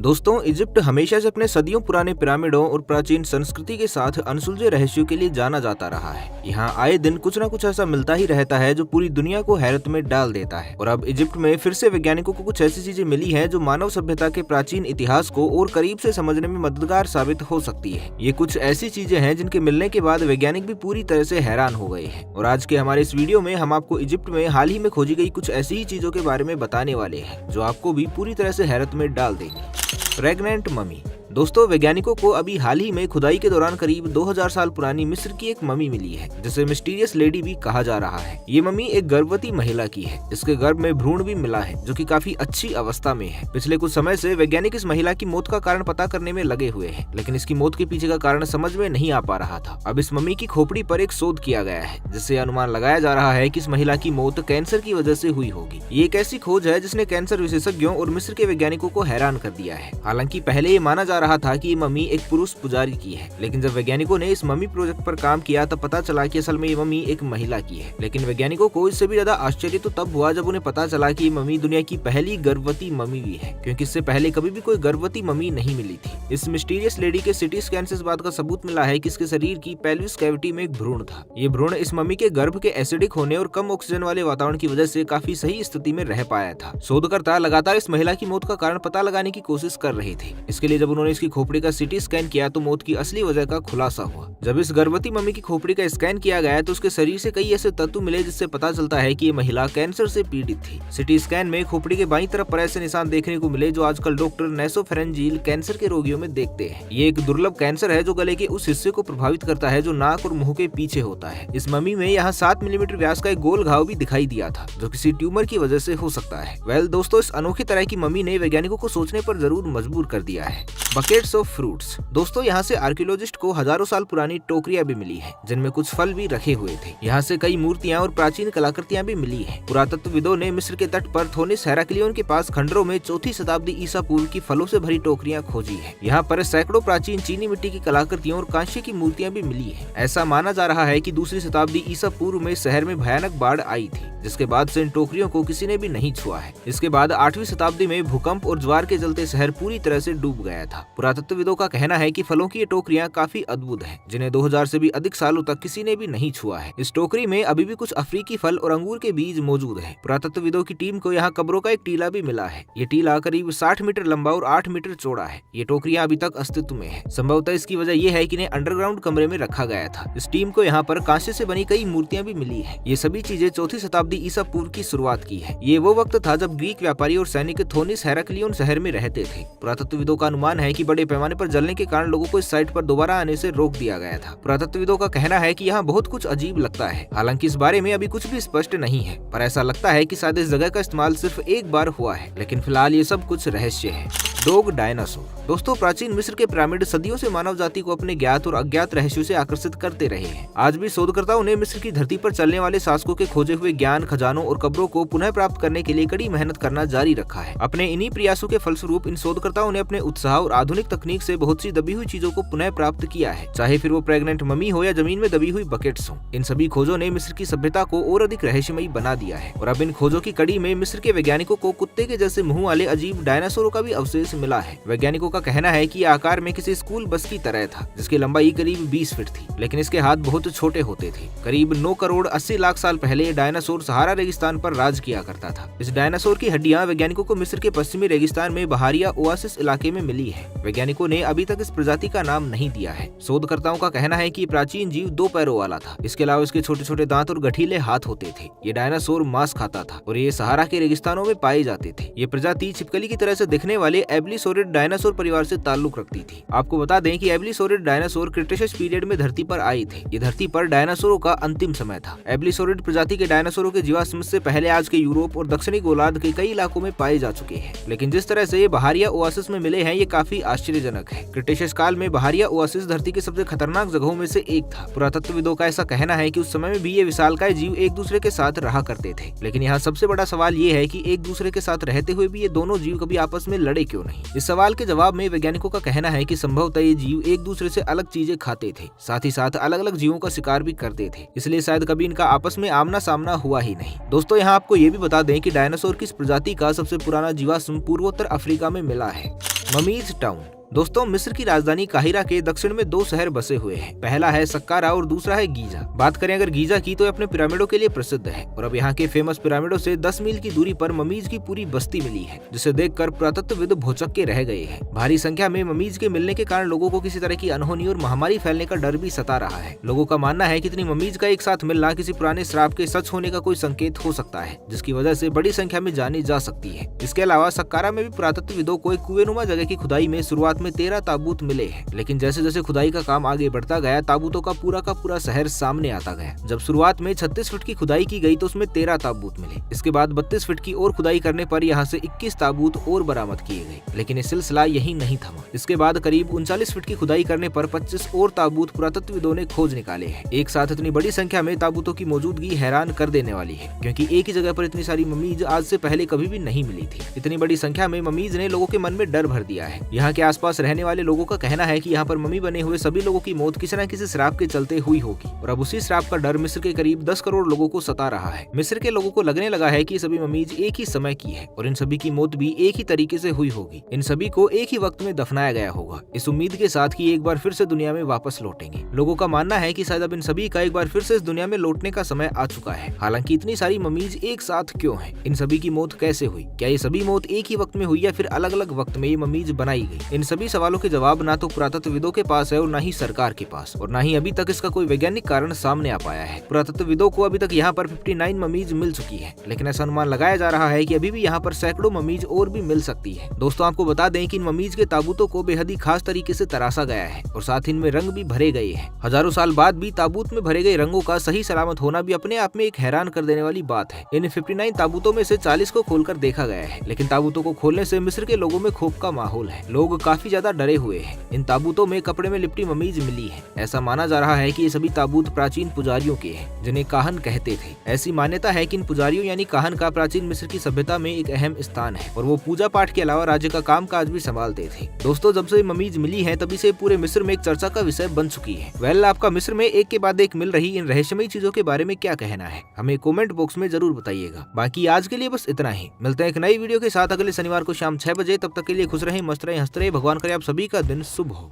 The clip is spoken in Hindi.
दोस्तों, इजिप्ट हमेशा से अपने सदियों पुराने पिरामिडों और प्राचीन संस्कृति के साथ अनसुलझे रहस्यों के लिए जाना जाता रहा है। यहाँ आए दिन कुछ न कुछ ऐसा मिलता ही रहता है जो पूरी दुनिया को हैरत में डाल देता है। और अब इजिप्ट में फिर से वैज्ञानिकों को कुछ ऐसी चीजें मिली हैं जो मानव सभ्यता के प्राचीन इतिहास को और करीब से समझने में मददगार साबित हो सकती है। ये कुछ ऐसी चीजें हैं जिनके मिलने के बाद वैज्ञानिक भी पूरी तरह से हैरान हो गए हैं। और आज के हमारे इस वीडियो में हम आपको इजिप्ट में हाल ही में खोजी गई कुछ ऐसी ही चीजों के बारे में बताने वाले हैं जो आपको भी पूरी तरह से हैरत में डाल देंगी। Pregnant mummy. दोस्तों, वैज्ञानिकों को अभी हाल ही में खुदाई के दौरान करीब 2000 साल पुरानी मिस्र की एक ममी मिली है जिसे मिस्टीरियस लेडी भी कहा जा रहा है। ये ममी एक गर्भवती महिला की है जिसके गर्भ में भ्रूण भी मिला है जो कि काफी अच्छी अवस्था में है। पिछले कुछ समय से वैज्ञानिक इस महिला की मौत का कारण पता करने में लगे हुए हैं, लेकिन इसकी मौत के पीछे का कारण समझ में नहीं आ पा रहा था। अब इस ममी की खोपड़ी पर एक शोध किया गया है जिससे अनुमान लगाया जा रहा है कि इस महिला की मौत कैंसर की वजह से हुई होगी। ये एक ऐसी खोज है जिसने कैंसर विशेषज्ञों और मिस्र के वैज्ञानिकों को हैरान कर दिया है। हालांकि पहले ये माना जा रहा था कि ये ममी एक पुरुष पुजारी की है, लेकिन जब वैज्ञानिकों ने इस ममी प्रोजेक्ट पर काम किया तब पता चला कि असल में ये ममी एक महिला की है। लेकिन वैज्ञानिकों को इससे भी ज्यादा आश्चर्य तो तब हुआ जब उन्हें पता चला कि ये ममी दुनिया की पहली गर्भवती ममी भी है, क्योंकि इससे पहले कभी भी कोई गर्भवती ममी नहीं मिली थी। इस मिस्टीरियस लेडी के सिटी स्कैन से इस बात का सबूत मिला है कि इसके शरीर की पेल्विस कैविटी में एक भ्रूण था। ये भ्रूण इस ममी के गर्भ के एसिडिक होने और कम ऑक्सीजन वाले वातावरण की वजह से काफी सही स्थिति में रह पाया था। शोधकर्ता लगातार इस महिला की मौत का कारण पता लगाने की कोशिश कर रहे थे। इसके लिए जब उन्होंने इसकी खोपड़ी का सिटी स्कैन किया तो मौत की असली वजह का खुलासा हुआ। जब इस गर्भवती मम्मी की खोपड़ी का स्कैन किया गया तो उसके शरीर से कई ऐसे तत्व मिले जिससे पता चलता है कि ये महिला कैंसर से पीड़ित थी। सिटी स्कैन में खोपड़ी के बाईं तरफ पर ऐसे निशान देखने को मिले जो आजकल डॉक्टर नैसोफेरेंजियल कैंसर के रोगियों में देखते हैं। ये एक दुर्लभ कैंसर है जो गले के उस हिस्से को प्रभावित करता है जो नाक और मुंह के पीछे होता है। इस मम्मी में यहाँ 7 मिलीमीटर व्यास का एक गोल घाव भी दिखाई दिया था जो किसी ट्यूमर की वजह से हो सकता है। दोस्तों, इस अनोखी तरह की मम्मी ने वैज्ञानिकों को सोचने पर जरूर मजबूर कर दिया है। Buckets of fruits. दोस्तों, यहाँ से आर्कियोलॉजिस्ट को हजारों साल पुरानी टोकरियां भी मिली है जिनमें कुछ फल भी रखे हुए थे। यहाँ से कई मूर्तियां और प्राचीन कलाकृतियां भी मिली है। पुरातत्वविदों ने मिस्र के तट पर थोनिस हेराक्लियन के पास खंडरों में 4वीं शताब्दी ईसा पूर्व की फलों से भरी टोकरियां खोजी है। यहाँ पर सैकड़ों प्राचीन चीनी मिट्टी की कलाकृतियों और कांस्य की मूर्तियां भी मिली है। ऐसा माना जा रहा है कि 2री शताब्दी ईसा पूर्व में शहर में भयानक बाढ़ आई थी, जिसके बाद से इन टोकरियों को किसी ने भी नहीं छुआ है। इसके बाद 8वीं शताब्दी में भूकंप और ज्वार के चलते शहर पूरी तरह से डूब गया था। पुरातत्वविदों का कहना है कि फलों की ये टोकरियां काफी अद्भुत है जिन्हें 2000 से भी अधिक सालों तक किसी ने भी नहीं छुआ है। इस टोकरी में अभी भी कुछ अफ्रीकी फल और अंगूर के बीज मौजूद है। पुरातत्वविदों की टीम को यहाँ कब्रों का एक टीला भी मिला है। ये टीला करीब 60 मीटर लंबा और 8 मीटर चौड़ा है। ये टोकरियां अभी तक अस्तित्व में है। संभवतः इसकी वजह यह है कि इन्हें अंडरग्राउंड कमरे में रखा गया था। इस टीम को यहाँ पर कांस्य से बनी कई मूर्तियां भी मिली है। ये सभी चीजें 4वीं शताब्दी ईसा पूर्व की शुरुआत की है। ये वो वक्त था जब ग्रीक व्यापारी और सैनिक थोनिस हेराक्लियन शहर में रहते थे। पुरातत्वविदों का अनुमान है कि बड़े पैमाने पर जलने के कारण लोगों को इस साइट पर दोबारा आने से रोक दिया गया था। पुरातत्वविदों का कहना है कि यहाँ बहुत कुछ अजीब लगता है। हालांकि इस बारे में अभी कुछ भी स्पष्ट नहीं है, पर ऐसा लगता है कि शायद इस जगह का इस्तेमाल सिर्फ एक बार हुआ है। लेकिन फिलहाल ये सब कुछ रहस्य है। Dog dinosaur. दोस्तों, प्राचीन मिस्र के पिरामिड सदियों से मानव जाति को अपने ज्ञात और अज्ञात रहस्यों से आकर्षित करते रहे हैं। आज भी शोधकर्ताओं ने मिस्र की धरती पर चलने वाले शासकों के खोजे हुए ज्ञान, खजानों और कब्रों को पुनः प्राप्त करने के लिए कड़ी मेहनत करना जारी रखा है। अपने इन्हीं प्रयासों के फलस्वरूप इन शोधकर्ताओं ने अपने उत्साह और आधुनिक तकनीक से बहुत सी दबी हुई चीजों को पुनः प्राप्त किया है, चाहे फिर वो प्रेग्नेंट ममी हो या जमीन में दबी हुई बकेट्स हो। इन सभी खोजों ने मिस्र की सभ्यता को और अधिक रहस्यमयी बना दिया है। और अब इन खोजों की कड़ी में मिस्र के वैज्ञानिकों को कुत्ते के जैसे मुंह वाले अजीब डायनासोरों का भी अवशेष मिला है। वैज्ञानिकों का कहना है कि आकार में किसी स्कूल बस की तरह था, जिसकी लंबाई करीब 20 फीट थी, लेकिन इसके हाथ बहुत छोटे होते थे। करीब 9 करोड़ 80 लाख साल पहले ये डायनासोर सहारा रेगिस्तान पर राज किया करता था। इस डायनासोर की हड्डियां वैज्ञानिकों को मिस्र के पश्चिमी रेगिस्तान में बहारिया ओआसिस इलाके में मिली है। वैज्ञानिकों ने अभी तक इस प्रजाति का नाम नहीं दिया है। शोधकर्ताओं का कहना है कि प्राचीन जीव 2 पैरों वाला था। इसके अलावा इसके छोटे छोटे दांत और गठीले हाथ होते थे। ये डायनासोर मांस खाता था और ये सहारा के रेगिस्तानों में पाए जाते थे। ये प्रजाति छिपकली की तरह से दिखने वाले एब्लिसोरिड डायनासोर परिवार से ताल्लुक रखती थी। आपको बता दें कि एब्लिसोरिड डायनासोर क्रिटेशियस पीरियड में धरती पर आए थे। ये धरती पर डायनासोरों का अंतिम समय था। एब्लिसोरिड प्रजाति के डायनासोरों के जीवाश्म से पहले आज के यूरोप और दक्षिणी गोलार्ध के कई इलाकों में पाए जा चुके हैं, लेकिन जिस तरह से ये बहारिया ओआसिस में मिले हैं ये काफी आश्चर्यजनक है। क्रिटेशियस काल में बहारिया ओआसिस धरती के सबसे खतरनाक जगहों में से एक था। पुरातत्वविदों का ऐसा कहना है कि उस समय में भी ये विशालकाय जीव एक दूसरे के साथ रहा करते थे। लेकिन यहाँ सबसे बड़ा सवाल ये है कि एक दूसरे के साथ रहते हुए भी ये दोनों जीव कभी आपस में लड़े क्यों नहीं। इस सवाल के जवाब में वैज्ञानिकों का कहना है कि संभवतः ये जीव एक दूसरे से अलग चीजें खाते थे, साथ ही साथ अलग अलग जीवों का शिकार भी करते थे, इसलिए शायद कभी इनका आपस में आमना सामना हुआ ही नहीं। दोस्तों, यहाँ आपको ये भी बता दें कि डायनासोर की इस प्रजाति का सबसे पुराना जीवाश्म पूर्वोत्तर अफ्रीका में मिला है। Mummies town. दोस्तों, मिस्र की राजधानी काहिरा के दक्षिण में दो शहर बसे हुए हैं। पहला है सक्कारा और दूसरा है गीजा। बात करें अगर गीजा की, तो ये अपने पिरामिडों के लिए प्रसिद्ध है और अब यहाँ के फेमस पिरामिडों से 10 मील की दूरी पर ममीज की पूरी बस्ती मिली है, जिसे देखकर पुरातत्वविद भौचक्के के रह गए हैं। भारी संख्या में ममीज के मिलने के कारण लोगों को किसी तरह की अनहोनी और महामारी फैलने का डर भी सता रहा है। लोगों का मानना है कि इतनी ममीज का एक साथ मिलना किसी पुराने श्राप के सच होने का कोई संकेत हो सकता है, जिसकी वजह से बड़ी संख्या में जानी जा सकती है। इसके अलावा सक्कारा में भी पुरातत्वविदों को एक कुएनुमा जगह की खुदाई में शुरुआत में 13 ताबूत मिले हैं, लेकिन जैसे जैसे खुदाई का काम आगे बढ़ता गया, ताबूतों का पूरा शहर सामने आता गया। जब शुरुआत में 36 फीट की खुदाई की गई तो उसमें 13 ताबूत मिले। इसके बाद 32 फीट की और खुदाई करने पर यहाँ से 21 ताबूत और बरामद किए गए, लेकिन ये सिलसिला यही नहीं थमा। इसके बाद करीब 39 फीट की खुदाई करने पर 25 और ताबूत पुरातत्वविदों ने खोज निकाले हैं। एक साथ इतनी बड़ी संख्या में ताबूतों की मौजूदगी हैरान कर देने वाली है, क्योंकि एक ही जगह पर इतनी सारी ममीज आज से पहले कभी भी नहीं मिली थी। इतनी बड़ी संख्या में ममीज ने लोगों के मन में डर भर दिया है। यहाँ के आसपास रहने वाले लोगों का कहना है कि यहाँ पर मम्मी बने हुए सभी लोगों की मौत किसी न किसी श्राप के चलते हुई होगी, और अब उसी श्राप का डर मिस्र के करीब 10 करोड़ लोगों को सता रहा है। मिस्र के लोगों को लगने लगा है कि सभी ममीज एक ही समय की है और इन सभी की मौत भी एक ही तरीके से हुई होगी। इन सभी को एक ही वक्त में दफनाया गया होगा, इस उम्मीद के साथ कि एक बार फिर से दुनिया में वापस लौटेंगे। लोगों का मानना है कि शायद अब इन सभी का एक बार फिर से इस दुनिया में लौटने का समय आ चुका है। हालांकि इतनी सारी ममीज एक साथ क्यों है, इन सभी की मौत कैसे हुई, क्या ये सभी मौत एक ही वक्त में हुई या फिर अलग अलग वक्त में ये ममीज बनाई गई? इन सभी सवालों के जवाब ना तो पुरातत्वविदों के पास है और ना ही सरकार के पास, और ना ही अभी तक इसका कोई वैज्ञानिक कारण सामने आ पाया है। पुरातत्वविदों को अभी तक यहाँ पर 59 ममीज मिल चुकी है, लेकिन ऐसा अनुमान लगाया जा रहा है कि अभी भी यहाँ पर सैकड़ों ममीज और भी मिल सकती है। दोस्तों, आपको बता दें कि इन ममीज के ताबूतों को बेहद ही खास तरीके से तराशा गया है और साथ ही इनमें रंग भी भरे गए हैं। हजारों साल बाद भी ताबूत में भरे गए रंगों का सही सलामत होना भी अपने आप में एक हैरान कर देने वाली बात है। इन 59 ताबूतों में से 40 को खोलकर देखा गया है, लेकिन ताबूतों को खोलने से मिस्र के लोगों में खौफ का माहौल है। लोग काफी ज्यादा डरे हुए हैं। इन ताबूतों में कपड़े में लिपटी ममीज मिली है। ऐसा माना जा रहा है कि ये सभी ताबूत प्राचीन पुजारियों के हैं, जिन्हें काहन कहते थे। ऐसी मान्यता है कि इन पुजारियों यानी काहन का प्राचीन मिस्र की सभ्यता में एक अहम स्थान है और वो पूजा पाठ के अलावा राज्य का कामकाज भी संभालते थे। दोस्तों, जब से ममीज मिली है तभी से पूरे मिस्र में एक चर्चा का विषय बन चुकी है। वेल, आपका मिस्र में एक के बाद एक मिल रही इन रहस्यमयी चीजों के बारे में क्या कहना है, हमें कमेंट बॉक्स में जरूर बताइएगा। बाकी आज के लिए बस इतना ही। मिलते हैं एक नई वीडियो के साथ अगले शनिवार को शाम 6 बजे। तब तक के लिए खुश रहें, मस्त रहें, हंसते रहें। भगवान करे आप सभी का दिन शुभ हो।